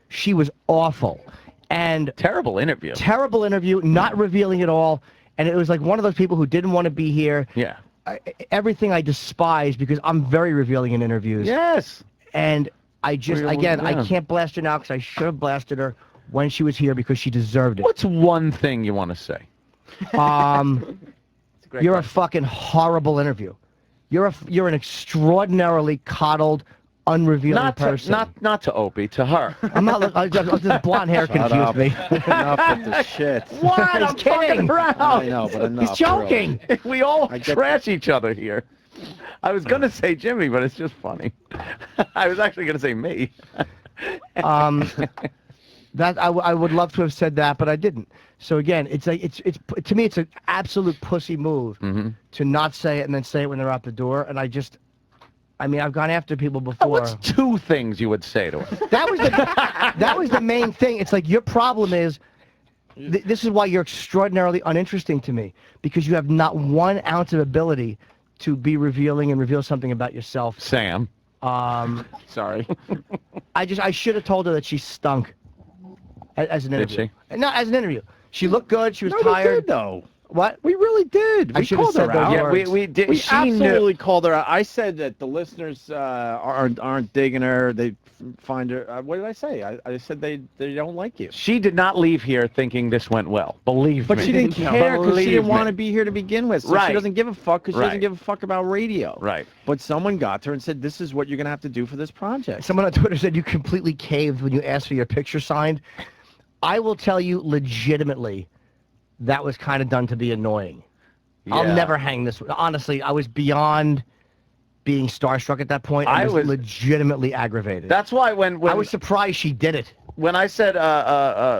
She was awful. And
terrible interview.
Terrible interview, not revealing at all. And it was like one of those people who didn't want to be here.
Yeah.
Everything I despise because I'm very revealing in interviews.
Yes.
And I just, again, I can't blast her now because I should have blasted her when she was here because she deserved it.
What's one thing you want to say?
You're a fucking horrible interview. You're an extraordinarily coddled, unrevealing person.
Not to Opie, to her.
I'm not. This blonde hair confused me.
Enough with the shit.
What? I'm fucking around.
I know, but enough.
He's joking.
Really. We all trash each other here. I was gonna say Jimmy, but it's just funny. I was actually gonna say me.
That I would love to have said that, but I didn't. So again, it's like it's to me it's an absolute pussy move to not say it and then say it when they're out the door. And I mean, I've gone after people before.
What's two things you would say to her?
That was the main thing. It's like your problem is. This is why you're extraordinarily uninteresting to me, because you have not 1 ounce of ability to be revealing and reveal something about yourself.
Sam.
Sorry. I should have told her that she stunk as an interview.
Did she?
No, as an interview. She looked good. She was tired.
We did, though.
What?
We really did.
I
We
should have
called
said
her
those
out.
Yeah,
words.
we did.
We
She
absolutely
knew.
called her out. I said that the listeners aren't digging her. They find her. What did I say? I said they don't like you.
She did not leave here thinking this went well. Believe
But
me.
she didn't care because she didn't want to be here to begin with. So
Right.
she doesn't give a fuck because she
Right.
doesn't give a fuck about radio.
Right.
But someone got to her and said, "This is what you're gonna have to do for this project."
Someone on Twitter said you completely caved when you asked for your picture signed. I will tell you legitimately, that was kind of done to be annoying. I'll
Yeah.
never hang this. Honestly, I was beyond being starstruck at that point. I was legitimately aggravated.
That's why when
I was surprised she did it.
When I said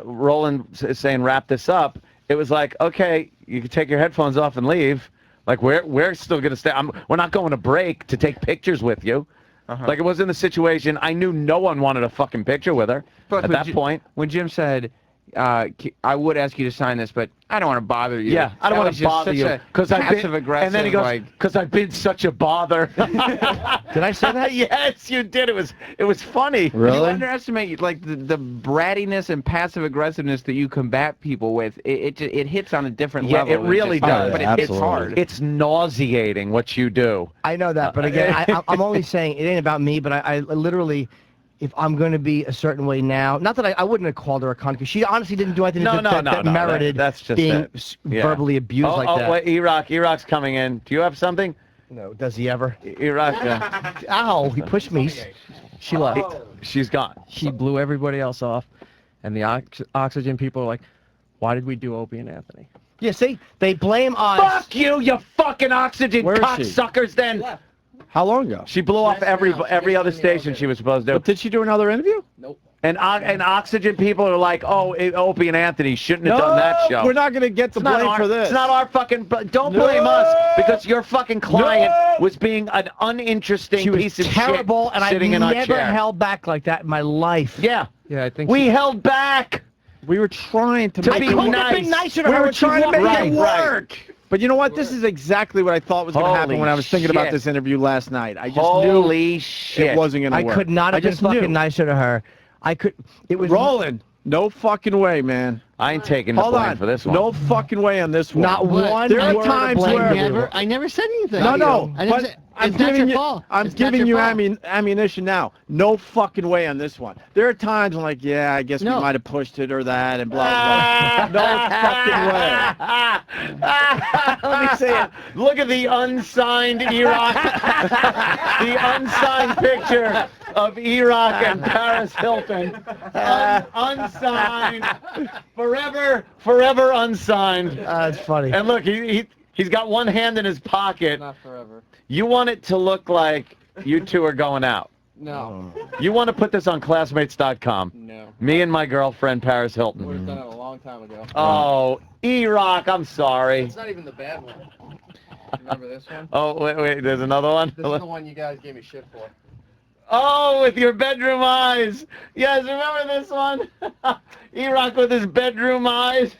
Roland is saying wrap this up, it was like, okay, you can take your headphones off and leave. Like we're still gonna stay. We're not going to break to take pictures with you. Like it was in the situation. I knew no one wanted a fucking picture with her at that point.
When Jim said, I would ask you to sign this, but I don't want to bother you.
Yeah, I don't want to bother you
because
I've
passive
been
aggressive.
And then he goes, because I've been such a bother.
Did I say that?
Yes, you did. It was funny.
You underestimate like the brattiness and passive aggressiveness that you combat people with. It hits on a different level.
Yeah, it really does.
But it hits hard.
It's nauseating what you do.
I know that, but again, I'm only saying it ain't about me. But I literally, if I'm going to be a certain way now, not that I wouldn't have called her a cunt because she honestly didn't do anything that merited
that's just
being verbally abused like that.
Oh, wait, Iraq's coming in. Do you have something?
No, does he ever?
Iraq.
Ow, he pushed me. She left.
She's gone.
She blew everybody else off, and the oxygen people are like, "Why did we do Opie and Anthony?"
Yeah, see, they blame us.
Fuck you fucking oxygen
Where is she?
cocksuckers. Then
How long ago?
she blew off every other station she was supposed to.
But did she do another interview?
Nope.
And oxygen people are like, oh, Opie and Anthony shouldn't have done that show.
We're not going to get the blame for this.
It's not our fucking. Don't blame us because your fucking client was being an uninteresting
She was
piece of
terrible,
shit
and I've
sitting in our
never
chair.
held back like that in my life.
Yeah.
Yeah, I think
We held back.
We were trying to
To
make
be
it
couldn't
work.
have been nicer to
We
her
were
when she
trying to
walked
make
in.
it
Right.
work. But you know what? This is exactly what I thought was going to happen
Holy
when I was thinking about
shit.
this interview last night. I just
Holy
knew
shit.
it wasn't going to
I
work.
could not have
I
been
just
fucking
knew.
nicer to her. It was
Roland, no fucking way, man.
I ain't taking the
Hold
blame
on.
for this one.
No fucking way on this one.
not one
There are
word
times
of blame.
where-
I never said anything.
No,
I never
but
said,
I'm
It's not
giving
your
you,
fault.
I'm
It's not
giving
your
you
fault.
ammunition now. No fucking way on this one. There are times I'm like, yeah, I guess we
No.
might have pushed it or that and blah, blah. No fucking way.
Let me see it. Look at the unsigned E-Rock. The unsigned picture of E-Rock and Paris Hilton. Unsigned. Forever unsigned.
That's funny.
And look, he's got one hand in his pocket.
Not forever.
You want it to look like you two are going out.
No.
You want to put this on classmates.com.
No.
Me and my girlfriend, Paris
Would
Hilton.
have done it a long time ago.
Oh, E-Rock, I'm sorry.
It's not even the bad one. Remember this one?
Oh, wait, there's another one?
This is the one you guys gave me shit for.
Oh, with your bedroom eyes. Yes, remember this one? E-Rock with his bedroom eyes.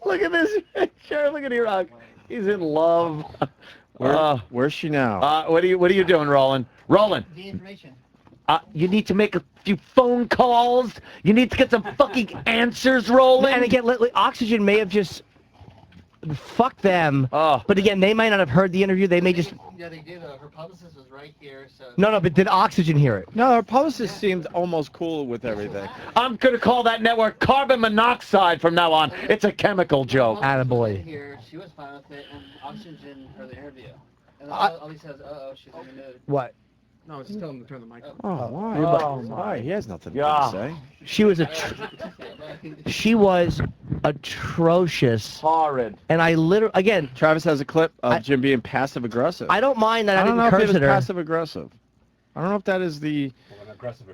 Look at this picture. Look at E-Rock. He's in love.
Where's she now?
What are you doing, Roland? Roland.
The information.
You need to make a few phone calls. You need to get some fucking answers, Roland.
And again, Oxygen may have just fuck them.
Oh.
But again, they might not have heard the interview. They may just.
Yeah, they did. Her publicist was right here, so.
No, but did Oxygen hear it?
No, our publicist seemed almost cool with everything.
I'm going to call that network carbon monoxide from now on. It's a chemical joke.
Attaboy.
Here, she was fine with it, and Oxygen heard the interview. And then Ollie says, she's in the mood.
What?
No, just tell him to turn the mic on.
Oh, why?
Oh,
Why? He has nothing good
Yeah.
to say.
She was she was atrocious.
Horrid.
And I literally, again,
Travis has a clip of Jim being passive aggressive.
I don't mind that I,
I don't
didn't
know if it
curse
was
at her.
passive aggressive. I don't know if that is the.
Aggressive.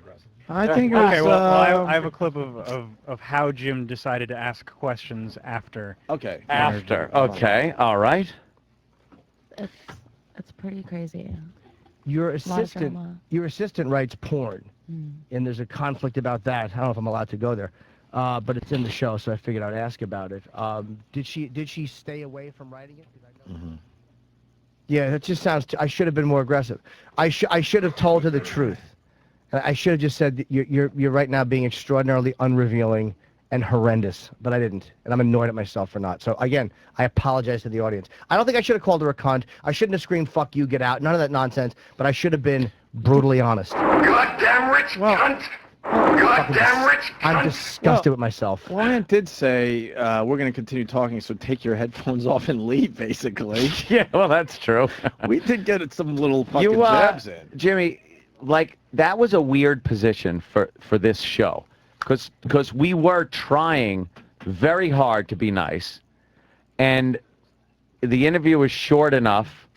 I think it was.
Okay, well, I have a clip of how Jim decided to ask questions after.
Okay.
After. Okay. All right.
It's pretty crazy.
Your
lot of
assistant,
drama.
your assistant writes porn, and there's a conflict about that. I don't know if I'm allowed to go there, but it's in the show, so I figured I'd ask about it. Did she stay away from writing it? 'Cause I know Yeah, that just sounds. I should have been more aggressive. I should have told her the truth. I should have just said that you're right now being extraordinarily unrevealing and horrendous, but I didn't, and I'm annoyed at myself for not. So again, I apologize to the audience. I don't think I should have called her a cunt. I shouldn't have screamed "fuck you, get out," none of that nonsense. But I should have been brutally honest.
Goddamn rich cunt! Goddamn rich cunt!
I'm disgusted with myself.
Well, Aunt did say we're going to continue talking, so take your headphones off and leave, basically.
Yeah, well, that's true.
We did get some little fucking jabs in.
Jimmy, like, that was a weird position for this show. Because we were trying very hard to be nice, and the interview was short enough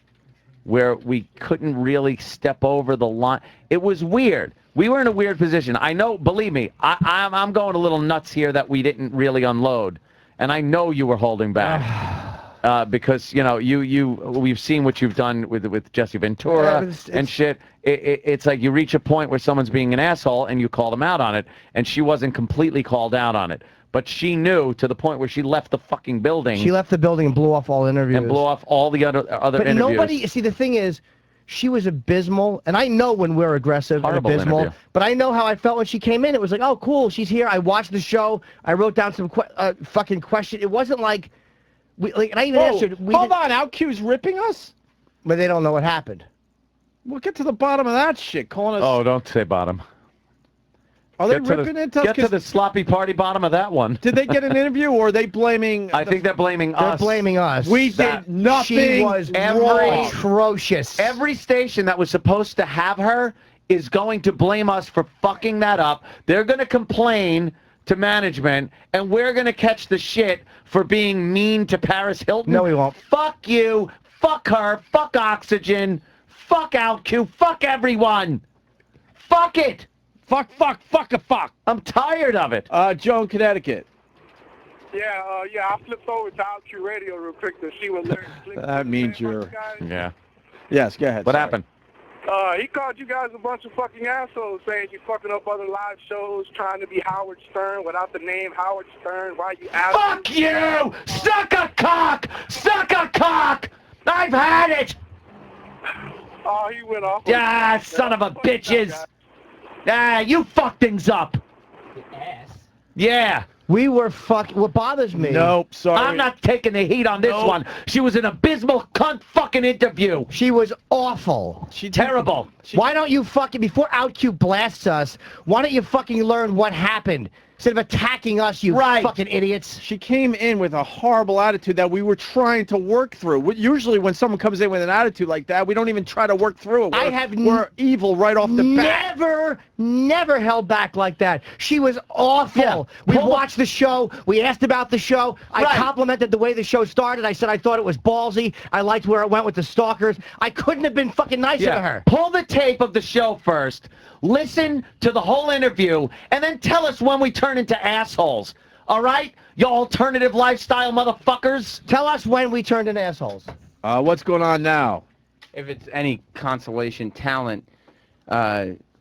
where we couldn't really step over the line. It was weird. We were in a weird position. I know, believe me, I'm going a little nuts here that we didn't really unload, and I know you were holding back. Because we've seen what you've done with Jesse Ventura and shit. It's like you reach a point where someone's being an asshole and you call them out on it, and she wasn't completely called out on it, but she knew to the point where she left the fucking building.
She left the building and blew off all interviews.
And blew off all the other
but
interviews.
Nobody. See, the thing is, she was abysmal, and I know when we're aggressive
Horrible
and abysmal.
interview.
But I know how I felt when she came in. It was like, oh, cool, she's here. I watched the show. I wrote down some fucking question. It wasn't like. And I even asked her.
Hold on, OutQ's ripping us?
But they don't know what happened.
We'll get to the bottom of that shit. Calling us.
Oh, don't say bottom.
Are they ripping into us?
Get to the sloppy party bottom of that one.
Did they get an interview, or are they blaming?
I think they're blaming us.
They're blaming us.
We did nothing.
She was atrocious.
Every station that was supposed to have her is going to blame us for fucking that up. They're going to complain to management, and we're going to catch the shit for being mean to Paris Hilton.
No, we won't.
Fuck you. Fuck her. Fuck Oxygen. Fuck OutQ. Fuck everyone. Fuck it.
Fuck.
I'm tired of it.
Joe in Connecticut.
Yeah, I flipped over to OutQ Radio real quick to see what lyrics.
That means you're.
Yeah.
Yes, go ahead.
What
sorry.
happened?
He called you guys a bunch of fucking assholes, saying you fucking up other live shows, trying to be Howard Stern without the name Howard Stern. Why you asking?
Fuck you! Suck a cock! Suck a cock! I've had it!
Oh, he went off.
Yeah, son of a bitches! Ah, you fuck things up! Yeah.
We were what bothers me.
Nope, sorry.
I'm not taking the heat on this one. She was an abysmal cunt fucking interview.
She was awful.
Terrible.
Why don't you fucking, before OutQ blasts us, why don't you fucking learn what happened? Instead of attacking us, you fucking idiots.
She came in with a horrible attitude that we were trying to work through. Usually when someone comes in with an attitude like that, we don't even try to work through it. We're evil right off the bat.
Never held back like that. She was awful. Yeah. We watched the show. We asked about the show. I complimented the way the show started. I said I thought it was ballsy. I liked where it went with the stalkers. I couldn't have been fucking nicer to her.
Pull the tape of the show first. Listen to the whole interview, and then tell us when we turn into assholes. All right? You alternative lifestyle motherfuckers.
Tell us when we turned into assholes.
What's going on now?
If it's any consolation, Talent,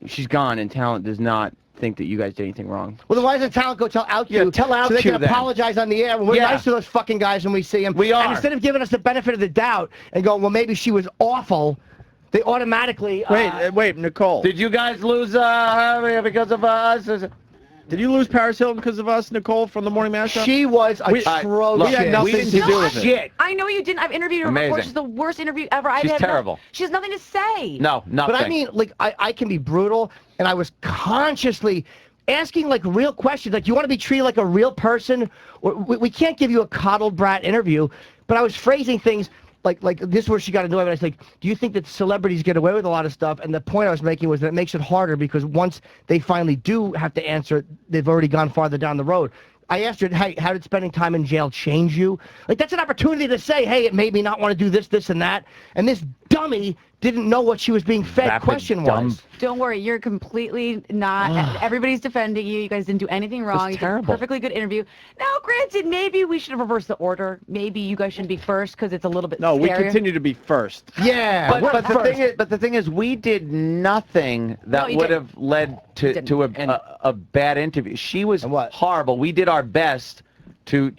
she's gone, and Talent does not think that you guys did anything wrong.
Well, then why doesn't Talent go tell OutQ?
Yeah, tell OutQ
so they can
then.
apologize on the air. We're nice to those fucking guys when we see them.
We are.
And instead of giving us the benefit of the doubt and going, well, maybe she was awful, they automatically...
Wait, Nicole.
Did you guys lose because of us?
Did you lose Paris Hilton because of us, Nicole, from the Morning Mashup?
She was atrocious.
We had nothing to do with it.
I know you didn't. I've interviewed her before. She's the worst interview ever.
She's terrible.
She has nothing to say.
No, nothing.
But I mean, like, I can be brutal, and I was consciously asking, like, real questions. Like, you want to be treated like a real person? Or, we can't give you a coddled brat interview, but I was phrasing things like this is where she got annoyed. I was like, do you think that celebrities get away with a lot of stuff? And the point I was making was that it makes it harder because once they finally do have to answer, they've already gone farther down the road. I asked her, hey, how did spending time in jail change you? Like, that's an opportunity to say, hey, it made me not want to do this, this, and that. And this dummy didn't know what she was being fed question-wise.
Don't worry, you're completely not. Everybody's defending you. You guys didn't do anything wrong. You did a perfectly good interview. Now, granted, maybe we should have reversed the order. Maybe you guys shouldn't be first because it's a little bit
No, we
scarier.
continue to be first.
Yeah,
but the thing is, we did nothing that would have led to a bad interview. She was horrible. We did our best to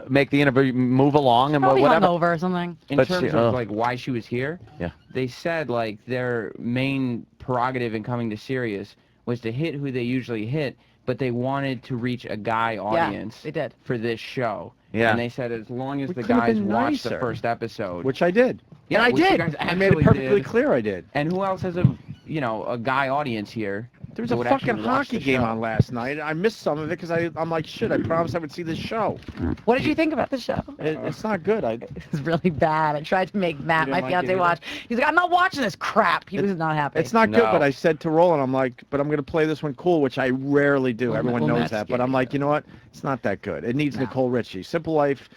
make the interview move along and
Probably
whatever.
hungover or something.
In terms of like why she was here,
yeah,
they said like their main prerogative in coming to Sirius was to hit who they usually hit, but they wanted to reach a guy audience.
They did.
For this show.
Yeah.
And they said as long as the
could've
guys
been
watched the
nicer.
first episode,
Which I did.
yeah,
And I
which you
did.
guys
I made it
actually
perfectly
did.
clear I did.
And who else has a guy audience here?
There was
that
a
would
fucking
actually watch
hockey
the
game
show?
on last night. I missed some of it because I'm like, shit, I promised I would see this show.
What did you think about the show?
It's not good.
It was really bad. I tried to make Matt,
You
my
didn't like
fiance,
it
watch. He's like, I'm not watching this crap. He was not happy.
It's not good, but I said to Roland, I'm like, but I'm going to play this one cool, which I rarely do. Everyone knows that. But I'm like, you know what? It's not that good. It needs Nicole Richie. Simple Life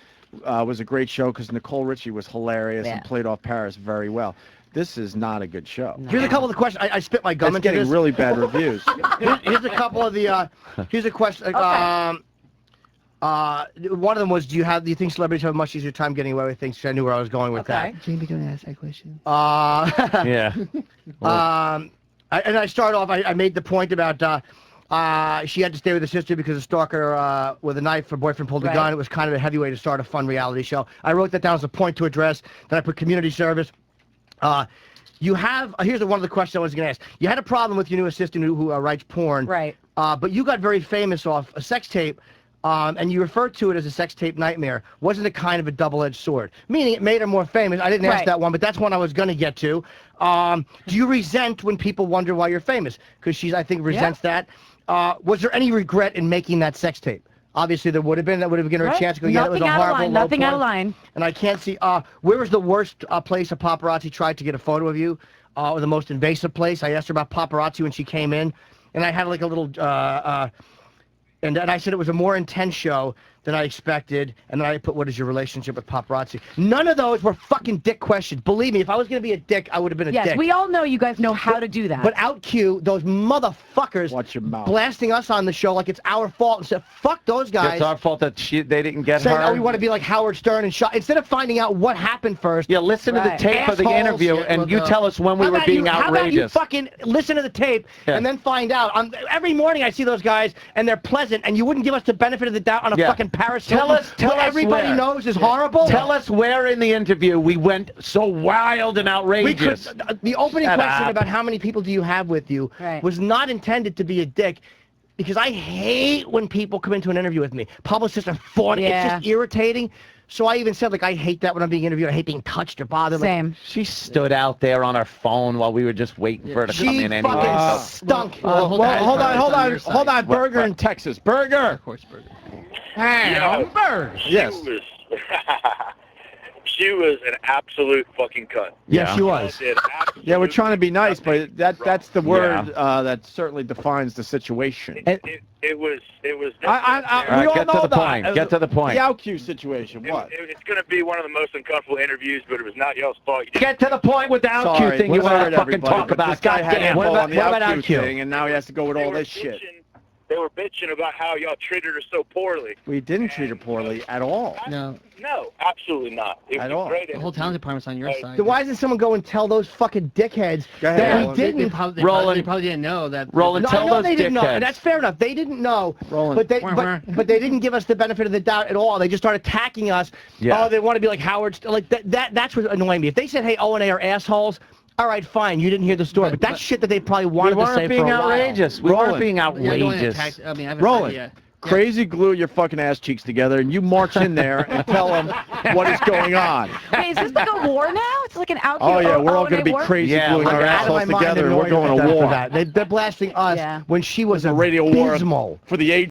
was a great show because Nicole Richie was hilarious and played off Paris very well. This is not a good show.
Here's a couple of the questions. I spit my gum
It's
into
getting
this.
really bad reviews.
Here's a couple of the. Here's a question. One of them was, do you think celebrities have a much easier time getting away with things? I knew where I was going with that.
Jamie, don't ask that question.
Yeah.
And I started off. I made the point about she had to stay with her sister because a stalker with a knife. Her boyfriend pulled a gun. It was kind of a heavy way to start a fun reality show. I wrote that down as a point to address. Then I put community service. You have, here's one of the questions I was going to ask. You had a problem with your new assistant who writes porn.
Right.
But you got very famous off a sex tape, and you referred to it as a sex tape nightmare. Wasn't it kind of a double-edged sword? Meaning it made her more famous. I didn't ask that one, but that's one I was going to get to. Do you resent when people wonder why you're famous? Because she, I think, resents that. Was there any regret in making that sex tape? Obviously, there would have been. That would have given her a chance to go, yeah, it was a horrible,
Nothing out of line.
And I can't see, where was the worst place a paparazzi tried to get a photo of you? Or the most invasive place? I asked her about paparazzi when she came in, and I had like a little, and I said it was a more intense show than I expected, and then I put, what is your relationship with paparazzi? None of those were fucking dick questions. Believe me, if I was going to be a dick, I would have been a dick.
Yes, we all know you guys know how to do that.
But OutQ, those motherfuckers
Watch your mouth.
blasting us on the show like it's our fault and said, fuck those guys.
It's our fault that they didn't get
Saying,
her.
oh, we want to be like Howard Stern and shot. Instead of finding out what happened first.
Yeah, listen to the tape of the interview, and you tell us when we were being outrageous.
How about you fucking listen to the tape and then find out? Every morning I see those guys, and they're pleasant, and you wouldn't give us the benefit of the doubt on a fucking Paris Hilton. Tell us everybody
where.
knows is horrible.
Tell us where in the interview we went so wild and outrageous.
The opening question about how many people do you have with you was not intended to be a dick. because I hate when people come into an interview with me. Publicists are phony.
Yeah.
It's just irritating. So I even said, like, I hate that when I'm being interviewed. I hate being touched or bothered.
Same.
She stood out there on her phone while we were just waiting for her to come
She
in
fucking
anyway.
stunk.
Well, hold on, Burger in Texas. Burger.
Of course, Burger.
Burger. Yes.
She was an absolute fucking cunt.
Yeah, she was.
Yeah, we're trying to be nice, but that's the word that certainly defines the situation.
It was.
We all
get
know
to the
that.
point. Get to the point.
The OutQ situation. What?
It's going to be one of the most uncomfortable interviews, but it was not y'all's fault.
Get to the point with the OutQ
Sorry,
thing you
we're
want
sorry
to fucking
everybody,
talk
but
about.
This guy had
Goddamn.
a on the
what about
OutQ
OutQ?
thing, and now he has to go with all this shit.
They were bitching about how y'all treated her so poorly.
We didn't treat her poorly at all.
No.
No, absolutely not. It
At
was
all.
great.
The whole talent department's on your side.
Then why doesn't someone go and tell those fucking dickheads
Go ahead,
that
Roland.
he
They
didn't?
probably,
Roland.
they probably didn't know that.
Roland,
No,
tell
I know
those
they didn't know,
dickheads.
and that's fair enough. They didn't know,
Roland.
but they didn't give us the benefit of the doubt at all. They just started attacking us.
Yeah.
Oh, they want to be like Howard. Like that's what annoyed me. If they said, "Hey, O and A are assholes," all right, fine. You didn't hear the story, but that's shit that they probably
We
wanted to say
weren't being
for a while.
outrageous. We weren't
Roland.
being
Yeah, going to
outrageous.
attack, I mean, I haven't
Roland.
yet.
Crazy glue your fucking ass cheeks together, and you march in there and tell them what is going on.
Wait, is this like a war now? It's like an OutQ.
Oh yeah, we're all
O&A
going to be
war?
crazy
Yeah,
gluing
look,
our
Out of my
assholes
mind,
together, and we're
annoyed
going
with
to
them for
war.
that. They're blasting us
Yeah.
when she was
a radio war
abysmal.
for the age